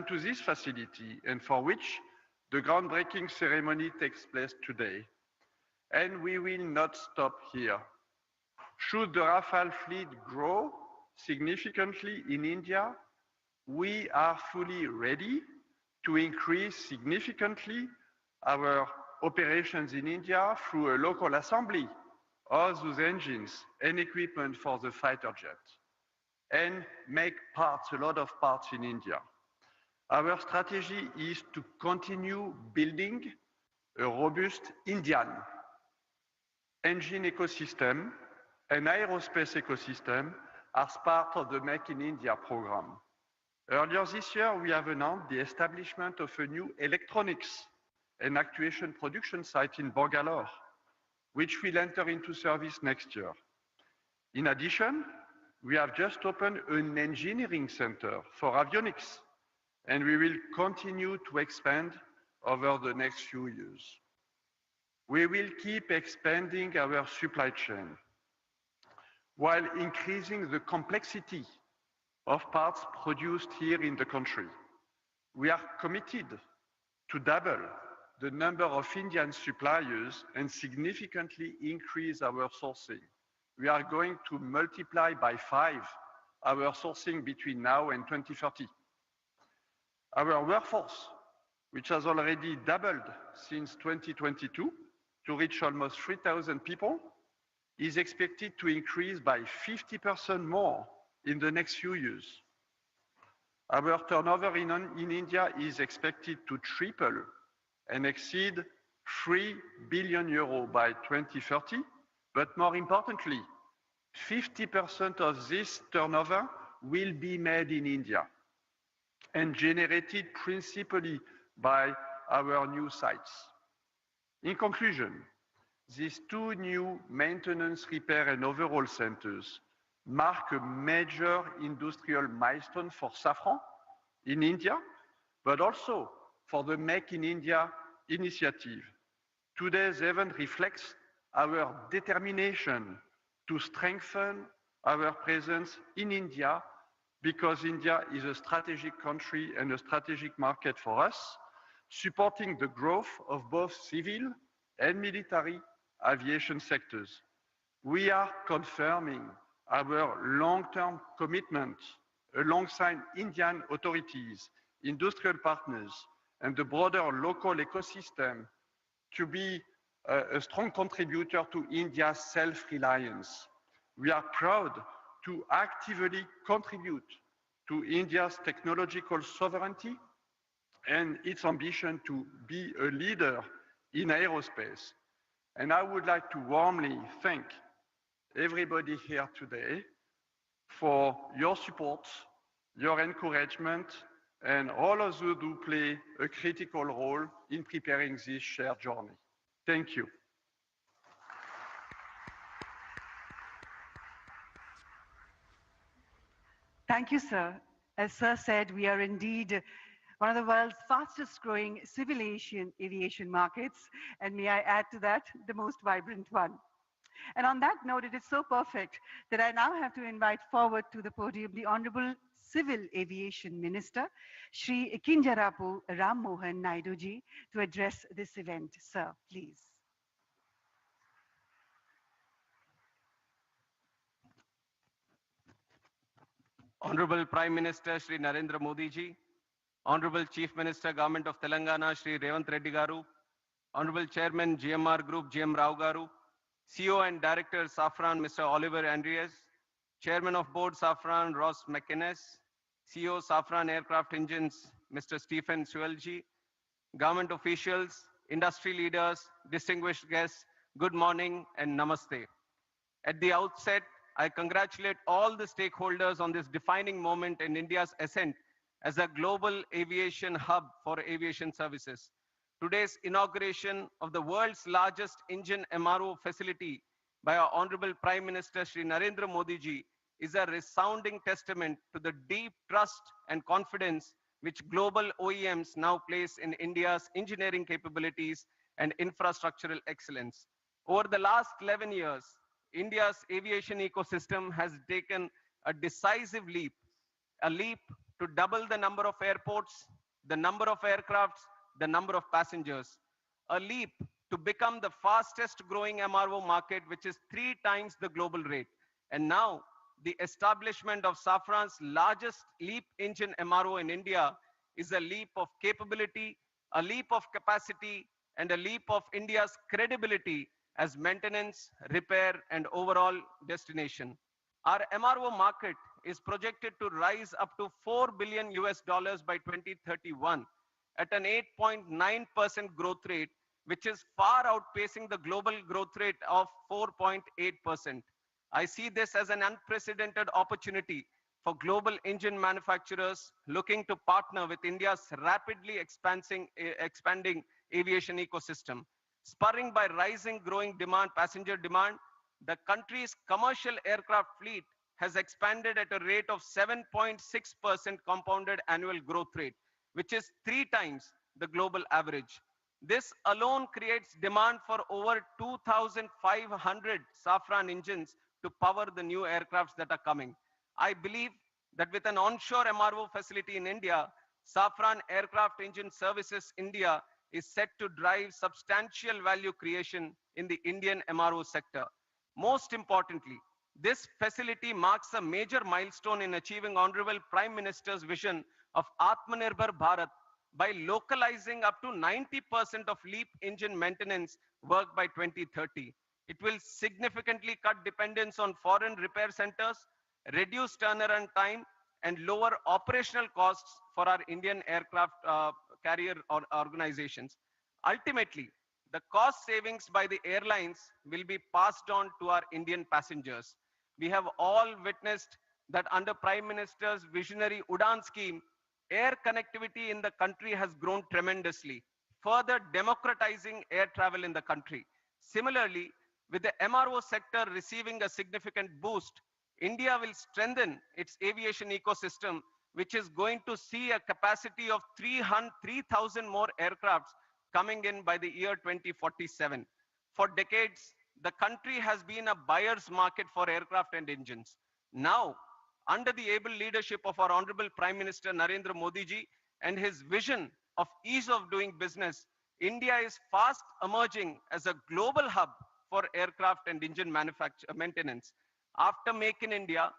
into this facility and for which the groundbreaking ceremony takes place today. And we will not stop here. Should the Rafale fleet grow significantly in India, we are fully ready to increase significantly our operations in India through a local assembly of those engines and equipment for the fighter jet, and make parts, a lot of parts in India. Our strategy is to continue building a robust Indian engine ecosystem and aerospace ecosystem as part of the Make in India program. Earlier this year, we have announced the establishment of a new electronics and actuation production site in Bangalore, which will enter into service next year. In addition, we have just opened an engineering center for avionics, and we will continue to expand over the next few years. We will keep expanding our supply chain while increasing the complexity of parts produced here in the country. We are committed to double the number of Indian suppliers and significantly increase our sourcing. We are going to multiply by 5 our sourcing between now and 2030. Our workforce, which has already doubled since 2022 to reach almost 3,000 people, is expected to increase by 50% more in the next few years. Our turnover in India is expected to triple and exceed 3 billion euros by 2030, but more importantly, 50% of this turnover will be made in India and generated principally by our new sites. In conclusion, these 2 new maintenance, repair, and overhaul centers mark a major industrial milestone for Safran in India, but also for the Make in India initiative. Today's event reflects our determination to strengthen our presence in India, because India is a strategic country and a strategic market for us, supporting the growth of both civil and military aviation sectors. We are confirming our long-term commitment alongside Indian authorities, industrial partners, and the broader local ecosystem to be a strong contributor to India's self-reliance. We are proud to actively contribute to India's technological sovereignty and its ambition to be a leader in aerospace. And I would like to warmly thank everybody here today for your support, your encouragement, and all of you who play a critical role in preparing this shared journey. Thank you. Thank you, sir. As sir said, we are indeed one of the world's fastest growing civil aviation markets, and may I add to that, the most vibrant one. And on that note, it is so perfect that I now have to invite forward to the podium the Honorable Civil Aviation Minister, Shri Kinjarapu Ram Mohan Naidu ji, to address this event. Sir, please. Honorable Prime Minister Shri Narendra Modi ji, Honorable Chief Minister Government of Telangana Shri Revanth Reddy Garu, Honorable Chairman GMR Group GM Rao Garu, CEO and Director Safran Mr. Oliver Andreas, Chairman of Board Safran Ross McInnes, CEO Safran Aircraft Engines Mr. Stephen Suelji, government officials, industry leaders, distinguished guests, good morning and namaste. At the outset, I congratulate all the stakeholders on this defining moment in India's ascent as a global aviation hub for aviation services. Today's inauguration of the world's largest engine MRO facility by our Honorable Prime Minister Shri Narendra Modi ji is a resounding testament to the deep trust and confidence which global OEMs now place in India's engineering capabilities and infrastructural excellence. Over the last 11 years, India's aviation ecosystem has taken a decisive leap, a leap to double the number of airports, the number of aircrafts, the number of passengers. A leap to become the fastest growing MRO market, which is 3 times the global rate. And now the establishment of Safran's largest LEAP engine MRO in India is a leap of capability, a leap of capacity, and a leap of India's credibility as maintenance, repair, and overall destination. Our MRO market is projected to rise up to $4 billion by 2031 at an 8.9% growth rate, which is far outpacing the global growth rate of 4.8%. I see this as an unprecedented opportunity for global engine manufacturers looking to partner with India's rapidly expanding aviation ecosystem. Spurring by rising growing demand, passenger demand, the country's commercial aircraft fleet has expanded at a rate of 7.6% compounded annual growth rate, which is 3 times the global average. This alone creates demand for over 2,500 Safran engines to power the new aircrafts that are coming. I believe that with an onshore MRO facility in India, Safran Aircraft Engine Services India is set to drive substantial value creation in the Indian MRO sector. Most importantly, this facility marks a major milestone in achieving Honorable Prime Minister's vision of Atmanirbhar Bharat by localizing up to 90% of LEAP engine maintenance work by 2030. It will significantly cut dependence on foreign repair centers, reduce turnaround time, and lower operational costs for our Indian aircraft carrier organizations. Ultimately, the cost savings by the airlines will be passed on to our Indian passengers. We have all witnessed that under Prime Minister's visionary UDAN scheme, air connectivity in the country has grown tremendously, further democratizing air travel in the country. Similarly, with the MRO sector receiving a significant boost, India will strengthen its aviation ecosystem, which is going to see a capacity of 3,000 more aircrafts coming in by the year 2047. For decades, the country has been a buyer's market for aircraft and engines. Now, under the able leadership of our Honorable Prime Minister Narendra Modi ji and his vision of ease of doing business, India is fast emerging as a global hub for aircraft and engine maintenance. After Make in India,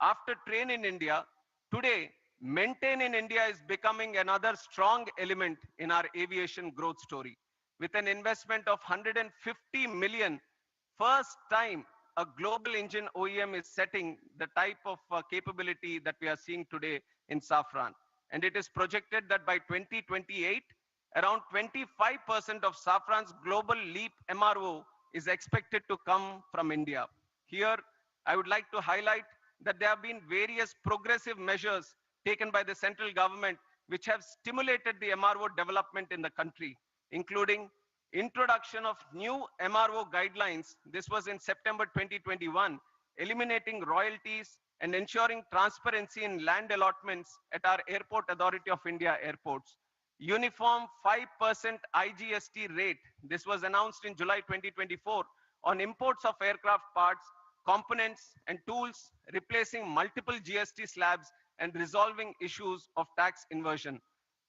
after Train in India, today, Maintain in India is becoming another strong element in our aviation growth story. With an investment of 150 million, first time a global engine OEM is setting the type of capability that we are seeing today in Safran. And it is projected that by 2028, around 25% of Safran's global LEAP MRO is expected to come from India. Here, I would like to highlight that there have been various progressive measures taken by the central government which have stimulated the MRO development in the country, including introduction of new MRO guidelines. This was in September 2021, eliminating royalties and ensuring transparency in land allotments at our Airport Authority of India airports. Uniform 5% IGST rate. This was announced in July 2024 on imports of aircraft parts, components, and tools, replacing multiple GST slabs and resolving issues of tax inversion.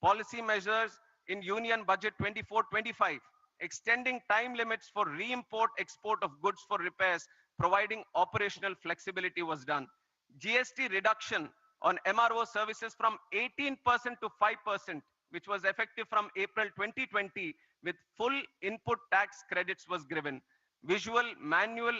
Policy measures in Union Budget 24-25, extending time limits for re-import export of goods for repairs, providing operational flexibility was done. GST reduction on MRO services from 18% to 5%, which was effective from April 2020, with full input tax credits was given. Visa manual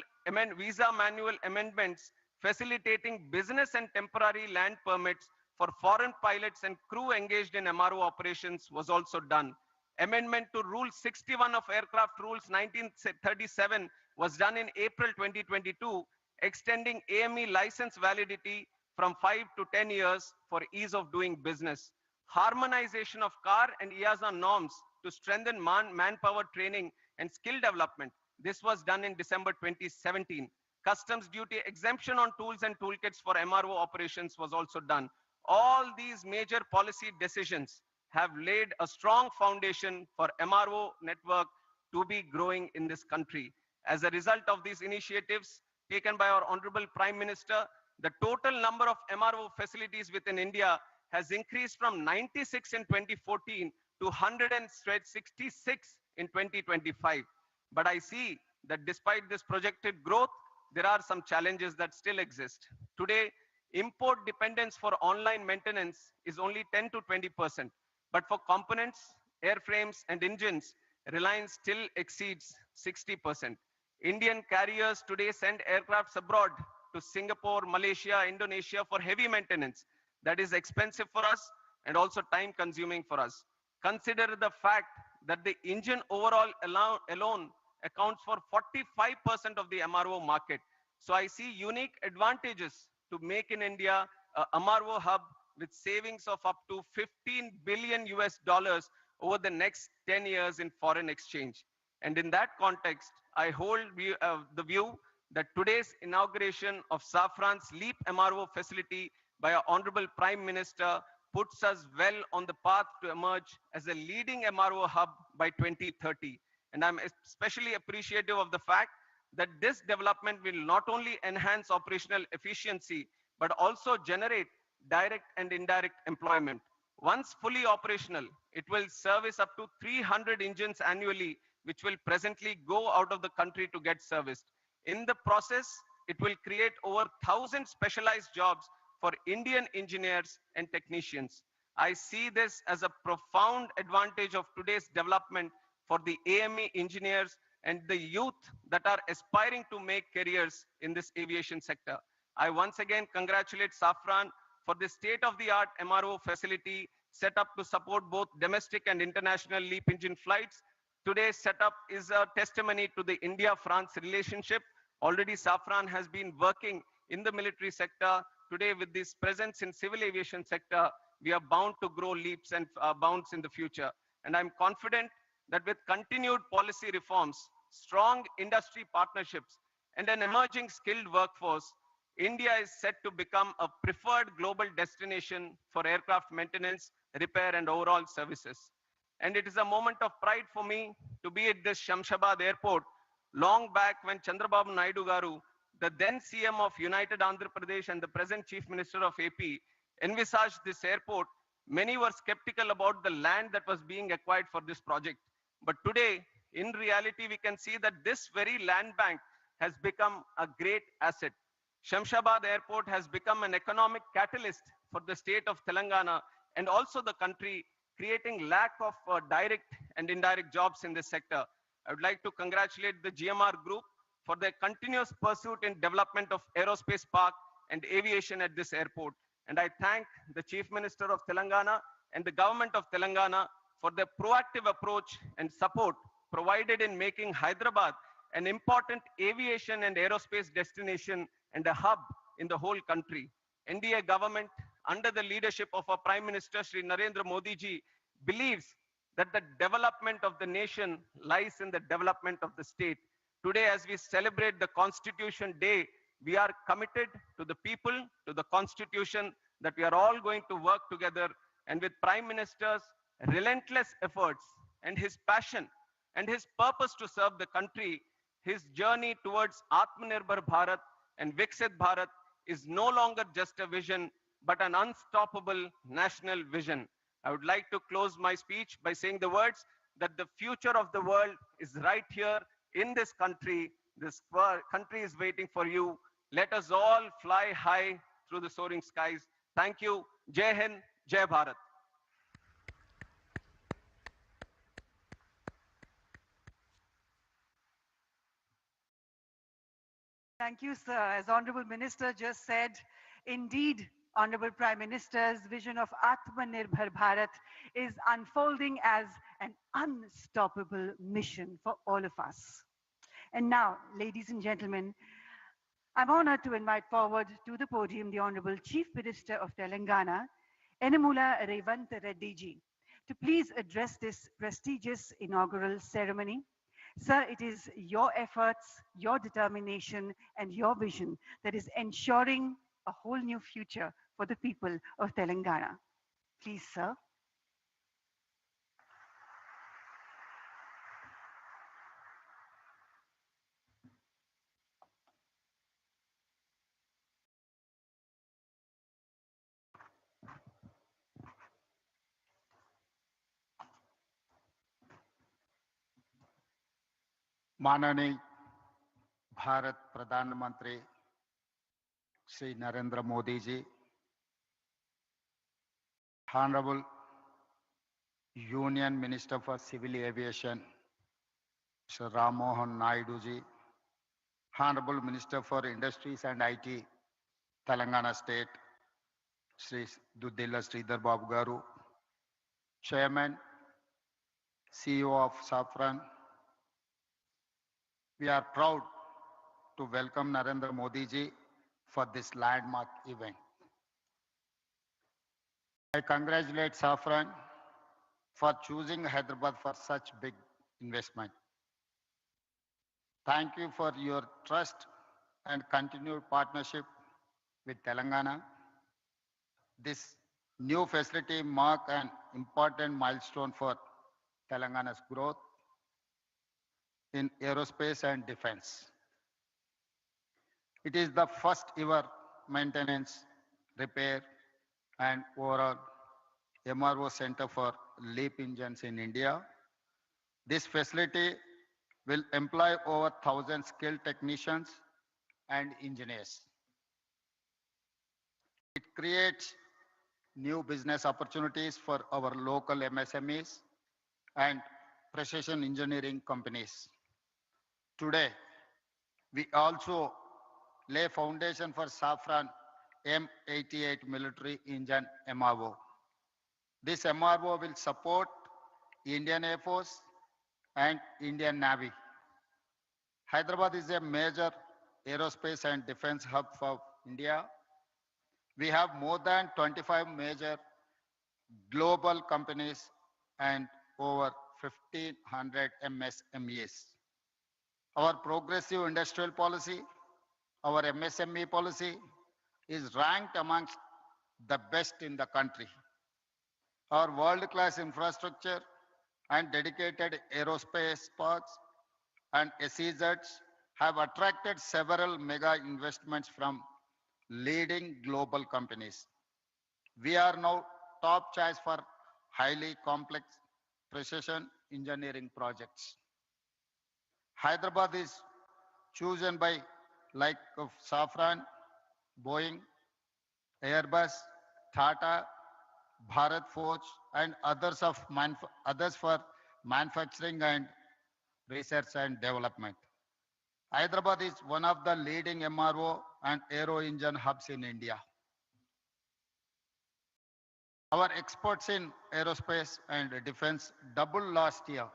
amendments facilitating business and temporary land permits for foreign pilots and crew engaged in MRO operations was also done. Amendment to Rule 61 of Aircraft Rules 1937 was done in April 2022, extending AME license validity from 5 to 10 years for ease of doing business. Harmonization of CAR and EASA norms to strengthen manpower training and skill development. This was done in December 2017. Customs duty exemption on tools and toolkits for MRO operations was also done. All these major policy decisions have laid a strong foundation for MRO network to be growing in this country. As a result of these initiatives taken by our Honorable Prime Minister, the total number of MRO facilities within India has increased from 96 in 2014 to 166 in 2025. But I see that despite this projected growth, there are some challenges that still exist. Today, import dependence for online maintenance is only 10 to 20%. But for components, airframes, and engines, reliance still exceeds 60%. Indian carriers today send aircrafts abroad to Singapore, Malaysia, Indonesia for heavy maintenance. That is expensive for us and also time consuming for us. Consider the fact that the engine overall alone accounts for 45% of the MRO market. So I see unique advantages to make in India a MRO hub with savings of up to 15 billion US dollars over the next 10 years in foreign exchange. And in that context, I hold the view that today's inauguration of Safran's LEAP MRO facility by our Honorable Prime Minister puts us well on the path to emerge as a leading MRO hub by 2030. And I'm especially appreciative of the fact that this development will not only enhance operational efficiency, but also generate direct and indirect employment. Once fully operational, it will service up to 300 engines annually, which will presently go out of the country to get serviced. In the process, it will create over 1,000 specialized jobs for Indian engineers and technicians. I see this as a profound advantage of today's development for the AME engineers and the youth that are aspiring to make careers in this aviation sector. I once again congratulate Safran for the state-of-the-art MRO facility set up to support both domestic and international LEAP engine flights. Today's setup is a testimony to the India-France relationship. Already Safran has been working in the military sector. Today, with this presence in civil aviation sector, we are bound to grow leaps and bounds in the future. And I'm confident that with continued policy reforms, strong industry partnerships, and an emerging skilled workforce, India is set to become a preferred global destination for aircraft maintenance, repair, and overall services. And it is a moment of pride for me to be at this Shamshabad airport long back when Chandrababu Naidu Garu, the then CM of United Andhra Pradesh and the present Chief Minister of AP, envisaged this airport. Many were skeptical about the land that was being acquired for this project. But today, in reality, we can see that this very land bank has become a great asset. Shamshabad Airport has become an economic catalyst for the state of Telangana and also the country, creating lack of direct and indirect jobs in this sector. I would like to congratulate the GMR Group for their continuous pursuit in development of aerospace park and aviation at this airport. And I thank the Chief Minister of Telangana and the government of Telangana for their proactive approach and support provided in making Hyderabad an important aviation and aerospace destination and a hub in the whole country. NDA government, under the leadership of our Prime Minister Shri Narendra Modi ji, believes that the development of the nation lies in the development of the state. Today, as we celebrate the Constitution Day, we are committed to the people, to the Constitution, that we are all going to work together. And with Prime Minister's relentless efforts and his passion and his purpose to serve the country, his journey towards Atmanirbhar Bharat and Viksit Bharat is no longer just a vision, but an unstoppable national vision. I would like to close my speech by saying the words that the future of the world is right here in this country. This country is waiting for you. Let us all fly high through the soaring skies. Thank you. Jai Hind, Jai Bharat. Thank you, sir. As Honorable Minister just said, indeed, Honorable Prime Minister's vision of Atmanirbhar Bharat is unfolding as an unstoppable mission for all of us. And now, ladies and gentlemen, I'm honored to invite forward to the podium the Honorable Chief Minister of Telangana, Enamula Revant Reddy ji, to please address this prestigious inaugural ceremony. Sir, it is your efforts, your determination, and your vision that is ensuring a whole new future for the people of Telangana. Please, sir. माननीय भारत प्रधानमंत्री Shri Narendra Modi ji, Honorable Union Minister for Civil Aviation, Sir Ram Mohan Naidu ji, Honorable Minister for Industries and IT, Telangana State, Sri Duddilla Sridhar Babu Garu, Chairman, CEO of Safran, we are proud to welcome Narendra Modi ji for this landmark event. I congratulate Safran for choosing Hyderabad for such big investment. Thank you for your trust and continued partnership with Telangana. This new facility marks an important milestone for Telangana's growth in aerospace and defense. It is the first ever maintenance, repair, and overall MRO center for LEAP engines in India. This facility will employ over 1,000 skilled technicians and engineers. It creates new business opportunities for our local MSMEs and precision engineering companies. Today, we also lay foundation for Safran M88 military engine MRO. This MRO will support Indian Air Force and Indian Navy. Hyderabad is a major aerospace and defense hub for India. We have more than 25 major global companies and over 1,500 MSMEs. Our progressive industrial policy, our MSME policy is ranked amongst the best in the country. Our world-class infrastructure and dedicated aerospace parks and SEZs have attracted several mega investments from leading global companies. We are now top choice for highly complex precision engineering projects. Hyderabad is chosen by like of Safran, Boeing, Airbus, Tata, Bharat Forge, and others for manufacturing and research and development. Hyderabad is one of the leading MRO and aero engine hubs in India. Our exports in aerospace and defense doubled last year,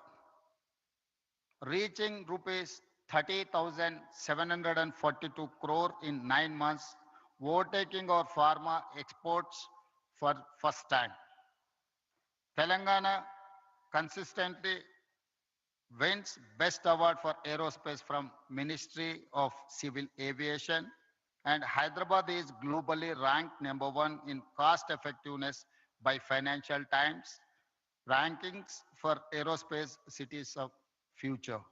reaching rupees 30,742 crore in 9 months, overtaking our pharma exports for first time. Telangana consistently wins Best Award for Aerospace from Ministry of Civil Aviation, and Hyderabad is globally ranked #1 in cost effectiveness by Financial Times rankings for aerospace cities of future.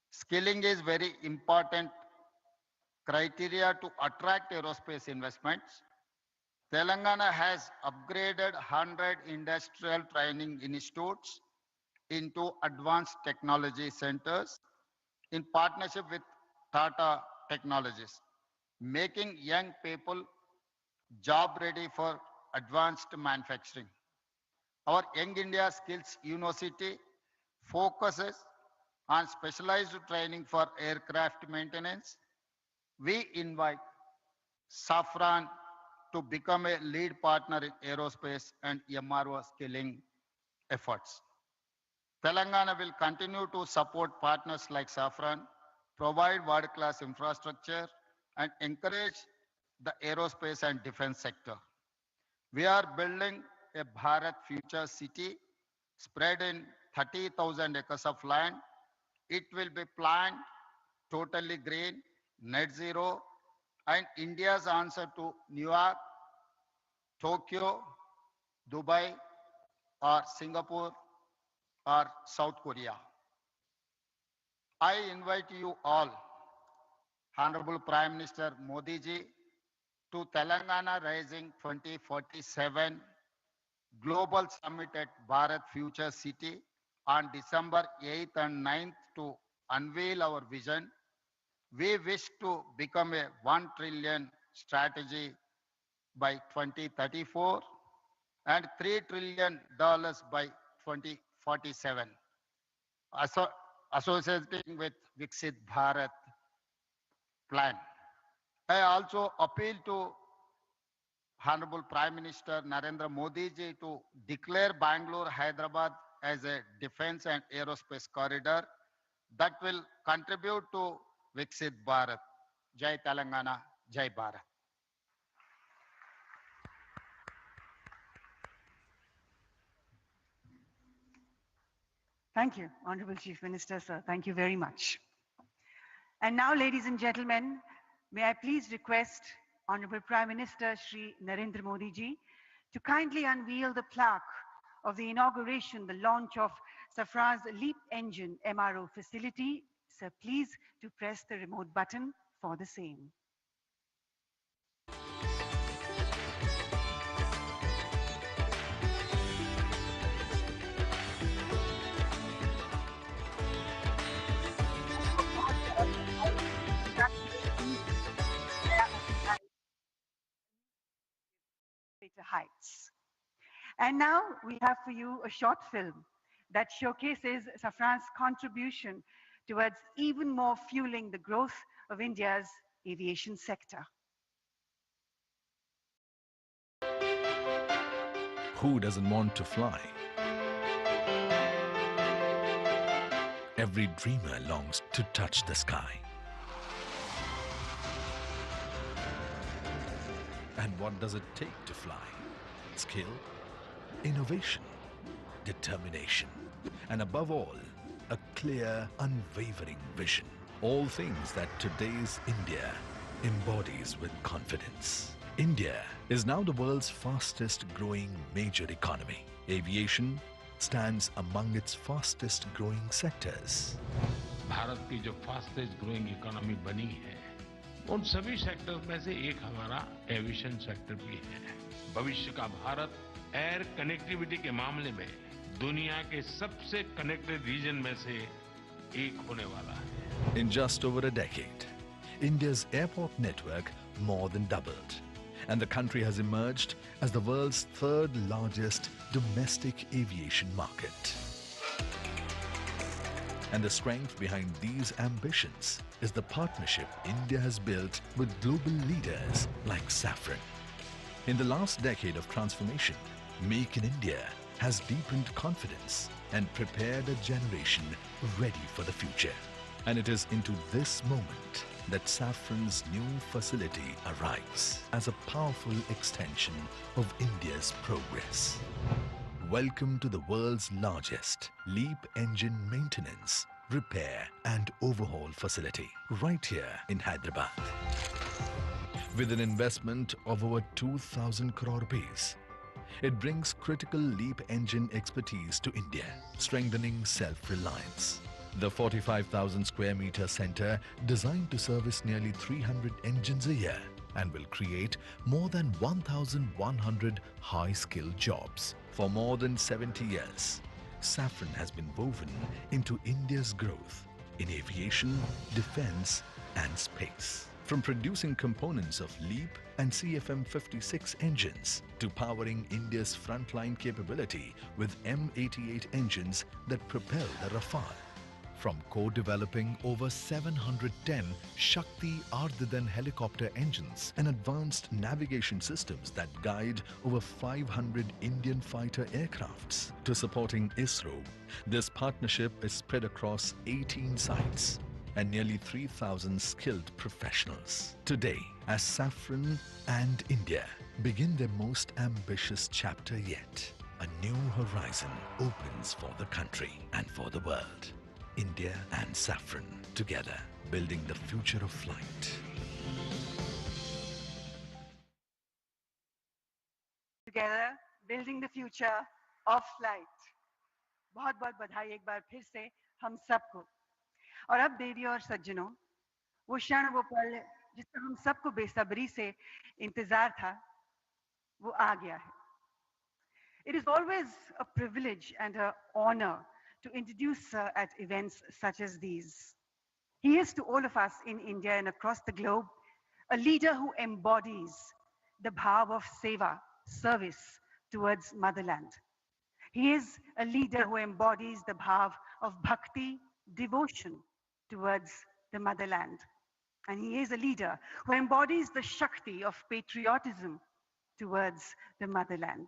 Skilling is very important criteria to attract aerospace investments. Telangana has upgraded 100 industrial training institutes into advanced technology centers in partnership with Tata Technologies, making young people job ready for advanced manufacturing. Our Young India Skills University focuses on specialized training for aircraft maintenance. We invite Safran to become a lead partner in aerospace and MRO skilling efforts. Telangana will continue to support partners like Safran, provide world-class infrastructure, and encourage the aerospace and defense sector. We are building a Bharat Future City spread in 30,000 acres of land. It will be planned totally green, net zero, and India's answer to New York, Tokyo, Dubai, or Singapore, or South Korea. I invite you all, Honorable Prime Minister Modi ji, to Telangana Rising 2047 Global Summit at Bharat Future City on December 8th and 9th to unveil our vision. We wish to become a 1 trillion strategy by 2034 and $3 trillion by 2047. Associating with Viksit Bharat plan. I also appeal to Honorable Prime Minister Narendra Modi ji to declare Bangalore, Hyderabad as a defense and aerospace corridor that will contribute to Viksit Bharat. Jai Telangana, Jai Bharat. Thank you, Honorable Chief Minister, sir. Thank you very much. And now, ladies and gentlemen, may I please request Honorable Prime Minister Shri Narendra Modi ji to kindly unveil the plaque of the inauguration, the launch of Safran's LEAP engine MRO facility. Sir, please to press the remote button for the same. Heights. And now we have for you a short film that showcases Safran's contribution towards even more fueling the growth of India's aviation sector. Who doesn't want to fly? Every dreamer longs to touch the sky. And what does it take to fly? Skill, innovation, determination, and above all, a clear, unwavering vision. All things that today's India embodies with confidence. India is now the world's fastest growing major economy. Aviation stands among its fastest growing sectors. Bharat की जो fastest growing economy बनी है उन सभी sector में से एक हमारा एविएशन सेक्टर भी है। भविष्य का भारत एयर कनेक्टिविटी के मामले में दुनिया के सबसे कनेक्टेड रीजन में से एक होने वाला है। In just over a decade, India's airport network more than doubled, and the country has emerged as the world's third largest domestic aviation market. And the strength behind these ambitions is the partnership India has built with global leaders like Safran. In the last decade of transformation, Make in India has deepened confidence and prepared a generation ready for the future. And it is into this moment that Safran's new facility arrives as a powerful extension of India's progress. Welcome to the world's largest LEAP engine maintenance, repair and overhaul facility right here in Hyderabad. With an investment of over 2,000 crore rupees, it brings critical LEAP engine expertise to India, strengthening self-reliance. The 45,000 square meter center, designed to service nearly 300 engines a year, and will create more than 1,100 high-skilled jobs. For more than 70 years, Safran has been woven into India's growth in aviation, defense and space. From producing components of LEAP and CFM56 engines to powering India's frontline capability with M88 engines that propel the Rafale. From co-developing over 710 Shakti Ardhadan helicopter engines and advanced navigation systems that guide over 500 Indian fighter aircrafts to supporting ISRO, this partnership is spread across 18 sites and nearly 3,000 skilled professionals. Today, as Safran and India begin their most ambitious chapter yet, a new horizon opens for the country and for the world. India and Safran together, building the future of flight. Together, building the future of flight. बहुत बहुत बधाई एक बार फिर से हम सबको। और अब देवी और सज्जनों, वो क्षण वो पल जिसका हम सबको बेसब्री से इंतजार था, वो आ गया है। It is always a privilege and an honor to introduce at events such as these. He is to all of us in India and across the globe a leader who embodies the bhav of seva, service towards motherland. He is a leader who embodies the bhav of bhakti, devotion towards the motherland. And he is a leader who embodies the shakti of patriotism towards the motherland.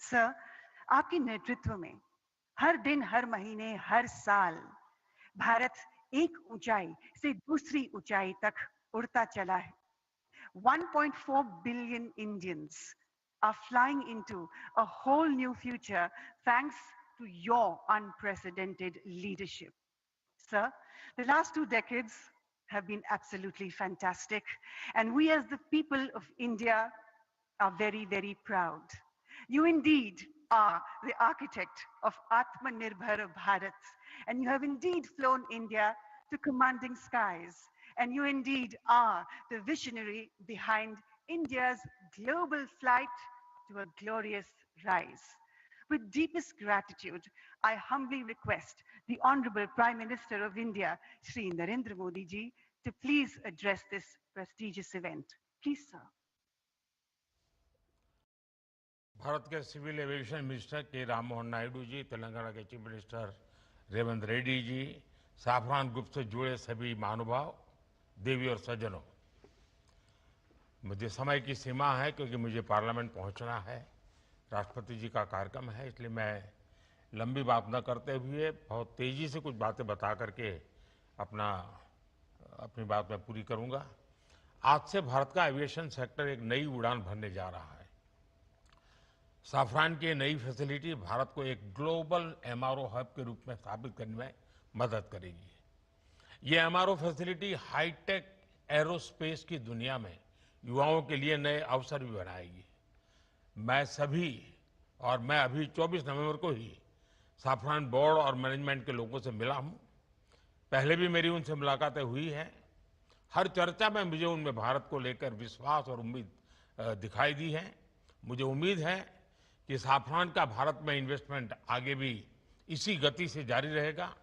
Sir, आपके नेतृत्व में हर दिन, हर महीने, हर साल भारत एक ऊंचाई से दूसरी ऊंचाई तक उड़ता चला है. 1.4 billion Indians are flying into a whole new future thanks to your unprecedented leadership. Sir, the last 2 decades have been absolutely fantastic, and we as the people of India are very, very proud. You indeed are the architect of Atmanirbhar Bharat, and you have indeed flown India to commanding skies, and you indeed are the visionary behind India's global flight to a glorious rise. With deepest gratitude, I humbly request the Honorable Prime Minister of India, Shri Narendra Modi ji, to please address this prestigious event. Please, sir. Bharat के civil aviation minister के राम मोहन नायडू जी, तेलंगाना के chief minister Revanth Reddy ji, Safran group से जुड़े सभी महानुभाव, देवी और सज्जनों, मुझे समय की सीमा है क्योंकि मुझे पार्लियामेंट पहुंचना है, राष्ट्रपति जी का कार्यक्रम है, इसलिए मैं लंबी बात न करते हुए बहुत तेजी से कुछ बातें बता करके अपनी बात मैं पूरी करूंगा। आज से भारत का एविएशन सेक्टर एक नई उड़ान भरने जा रहा है। साफरान की नई फैसिलिटी भारत को एक ग्लोबल एमआरओ हब के रूप में स्थापित करने में मदद करेगी। ये एमआरओ फैसिलिटी हाईटेक एरोस्पेस की दुनिया में युवाओं के लिए नए अवसर भी बनाएगी। मैं अभी 24 नवंबर को ही साफरान बोर्ड और मैनेजमेंट के लोगों से मिला हूं। पहले भी मेरी उनसे मुलाकातें हुई हैं। हर चर्चा में मुझे उनमें भारत को लेकर विश्वास और उम्मीद दिखाई दी है। मुझे उम्मीद है कि साफरान का भारत में इन्वेस्टमेंट आगे भी इसी गति से जारी रहेगा।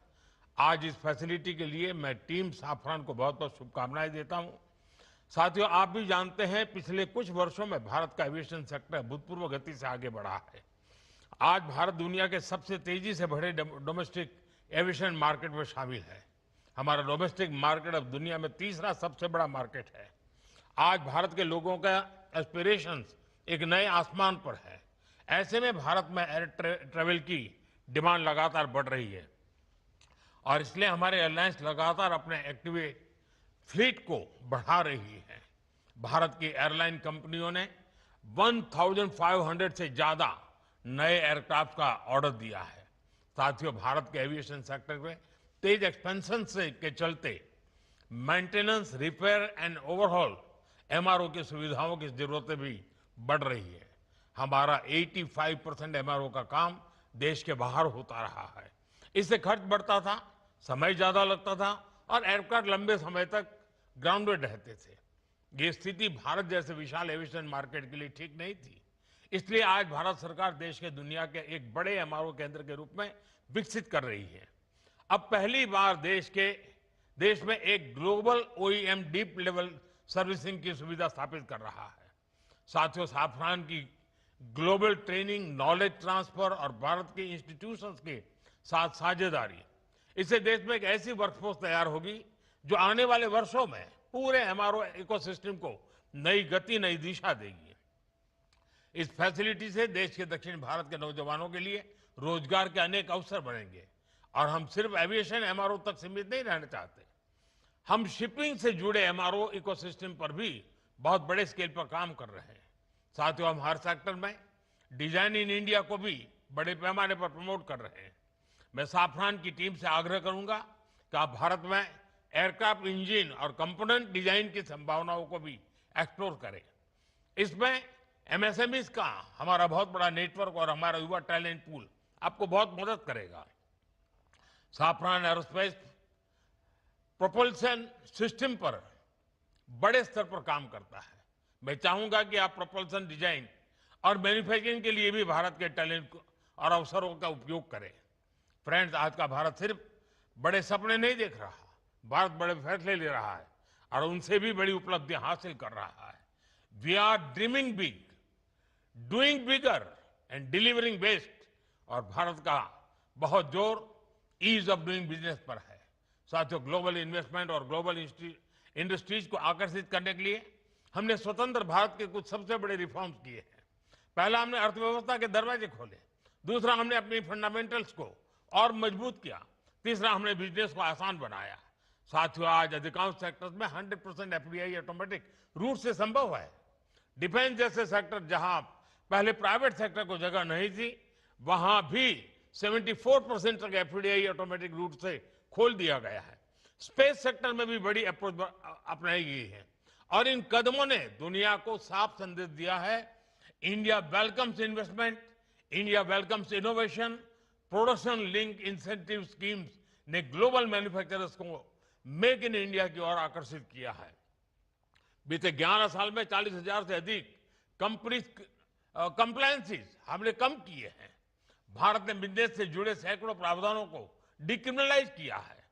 आज इस फैसिलिटी के लिए मैं टीम साफरान को बहुत बहुत शुभकामनाएं देता हूं। साथियों, आप भी जानते हैं पिछले कुछ वर्षों में भारत का एविएशन सेक्टर भूतपूर्व गति से आगे बढ़ा है। आज भारत दुनिया के सबसे तेजी से बढ़े डोमेस्टिक एविएशन मार्केट में शामिल है। हमारा डोमेस्टिक मार्केट अब दुनिया में तीसरा सबसे बड़ा मार्केट है। आज भारत के लोगों का एस्पिरेशंस एक नए आसमान पर है। ऐसे में भारत में एयर ट्रेवल की डिमांड लगातार बढ़ रही है और इसलिए हमारे एयरलाइंस लगातार अपने एक्टिव फ्लीट को बढ़ा रही है। भारत की एयरलाइन कंपनियों ने 1500 से ज्यादा नए एयरक्राफ्ट का ऑर्डर दिया है। साथियों, भारत के एविएशन सेक्टर में तेज एक्सपेंशन के चलते maintenance, repair and overhaul MRO की सुविधाओं की जरूरतें भी बढ़ रही है। हमारा 85% एमआरओ का काम देश के बाहर होता रहा है। इससे खर्च बढ़ता था, समय ज्यादा लगता था और एयरक्राफ्ट लंबे समय तक ग्राउंडेड रहते थे। ये स्थिति भारत जैसे विशाल एविएशन मार्केट के लिए ठीक नहीं थी। इसलिए आज भारत सरकार देश के दुनिया के एक बड़े एमआरओ केंद्र के रूप में विकसित कर रही है। अब पहली बार देश में एक global OEM deep level servicing की सुविधा स्थापित कर रहा है। साथियों, साफरान की ग्लोबल ट्रेनिंग, नॉलेज ट्रांसफर और भारत के इंस्टीट्यूशंस के साथ साझेदारी, इससे देश में एक ऐसी वर्कफोर्स तैयार होगी जो आने वाले वर्षों में पूरे एमआरओ इकोसिस्टम को नई गति, नई दिशा देगी। इस फैसिलिटी से देश के दक्षिण भारत के नौजवानों के लिए रोजगार के अनेक अवसर बढ़ेंगे और हम सिर्फ एविएशन एमआरओ तक सीमित नहीं रहना चाहते। हम शिपिंग से जुड़े एमआरओ इकोसिस्टम पर भी बहुत बड़े स्केल पर काम कर रहे हैं। साथियों, हम हर सेक्टर में डिजाइन इन इंडिया को भी बड़े पैमाने पर प्रमोट कर रहे हैं। मैं साफरान की टीम से आग्रह करूंगा कि आप भारत में एयरक्राफ्ट इंजन और कंपोनेंट डिजाइन की संभावनाओं को भी एक्सप्लोर करें। इसमें एमएसएमईज का हमारा बहुत बड़ा नेटवर्क और हमारा युवा टैलेंट पूल आपको बहुत मदद करेगा। साफरान एरोस्पेस प्रोपल्शन सिस्टम पर बड़े स्तर पर काम करता है। मैं चाहूंगा कि आप प्रोपल्शन डिजाइन और मैन्युफैक्चरिंग के लिए भी भारत के टैलेंट और अवसरों का उपयोग करें। फ्रेंड्स, आज का भारत सिर्फ बड़े सपने नहीं देख रहा, भारत बड़े फैसले ले रहा है और उनसे भी बड़ी उपलब्धियां हासिल कर रहा है। We are dreaming big, doing bigger and delivering best. और भारत का बहुत जोर ईज ऑफ डूइंग बिजनेस पर है। साथियों, ग्लोबल इन्वेस्टमेंट और ग्लोबल इंडस्ट्रीज को आकर्षित करने के लिए हमने स्वतंत्र भारत के कुछ सबसे बड़े रिफॉर्म्स किए हैं। पहला, हमने अर्थव्यवस्था के दरवाजे खोले। दूसरा, हमने अपनी फंडामेंटल्स को और मजबूत किया। तीसरा, हमने बिजनेस को आसान बनाया। साथियों, आज अधिकांश सेक्टर्स में 100% एफडीआई ऑटोमेटिक रूट से संभव है। डिफेंस जैसे सेक्टर जहां पहले प्राइवेट सेक्टर को जगह नहीं थी, वहां भी 74% तक एफडीआई ऑटोमेटिक रूट से खोल दिया गया है। स्पेस सेक्टर में भी बड़ी अप्रोच अपनाई गई है और इन कदमों ने दुनिया को साफ संदेश दिया है, India welcomes investment, India welcomes innovation. Production link incentive schemes ने ग्लोबल मैन्युफैक्चरर्स को मेक इन इंडिया की ओर आकर्षित किया है। बीते 11 साल में 40,000 से अधिक कंप्लायंसेस हमने कम किए हैं। भारत ने बिजनेस से जुड़े सैकड़ों प्रावधानों को डिक्रिमिनलाइज किया है।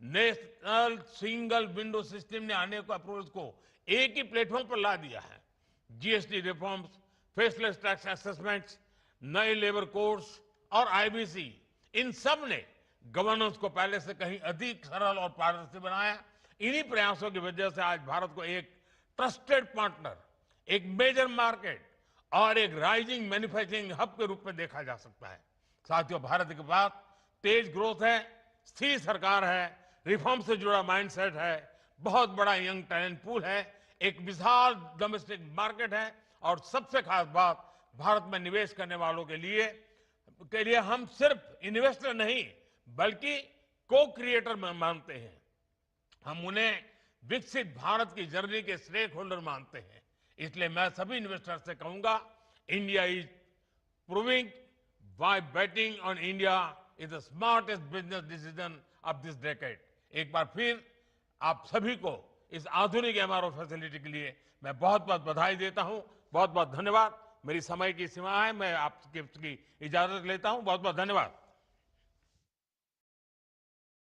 नेशनल सिंगल विंडो सिस्टम ने अनेक अप्रोच को एक ही प्लेटफॉर्म पर ला दिया है। GST reforms, faceless tax assessments, नए लेबर कोड्स और आईबीसी, इन सब ने गवर्नेंस को पहले से कहीं अधिक सरल और पारदर्शी बनाया। इन्हीं प्रयासों की वजह से आज भारत को एक ट्रस्टेड पार्टनर, एक मेजर मार्केट और एक राइजिंग मैन्युफैक्चरिंग हब के रूप में देखा जा सकता है। साथियों, भारत के पास तेज ग्रोथ है, स्थिर सरकार है, रिफॉर्म से जुड़ा माइंडसेट है, बहुत बड़ा यंग टैलेंट पूल है, एक विशाल डोमेस्टिक मार्केट है और सबसे खास बात, भारत में निवेश करने वालों के लिए हम सिर्फ इन्वेस्टर नहीं बल्कि को क्रिएटर मानते हैं। हम उन्हें विकसित भारत की जर्नी के स्टेक होल्डर मानते हैं। इसलिए मैं सभी इन्वेस्टर से कहूंगा, India is proving why betting on India is the smartest business decision of this decade। एक बार फिर आप सभी को इस आधुनिक एमआरओ फैसिलिटी के लिए मैं बहुत बहुत बधाई देता हूं। बहुत बहुत धन्यवाद। मेरी समय की सीमा है, मैं आपकी इजाजत लेता हूं। बहुत बहुत धन्यवाद।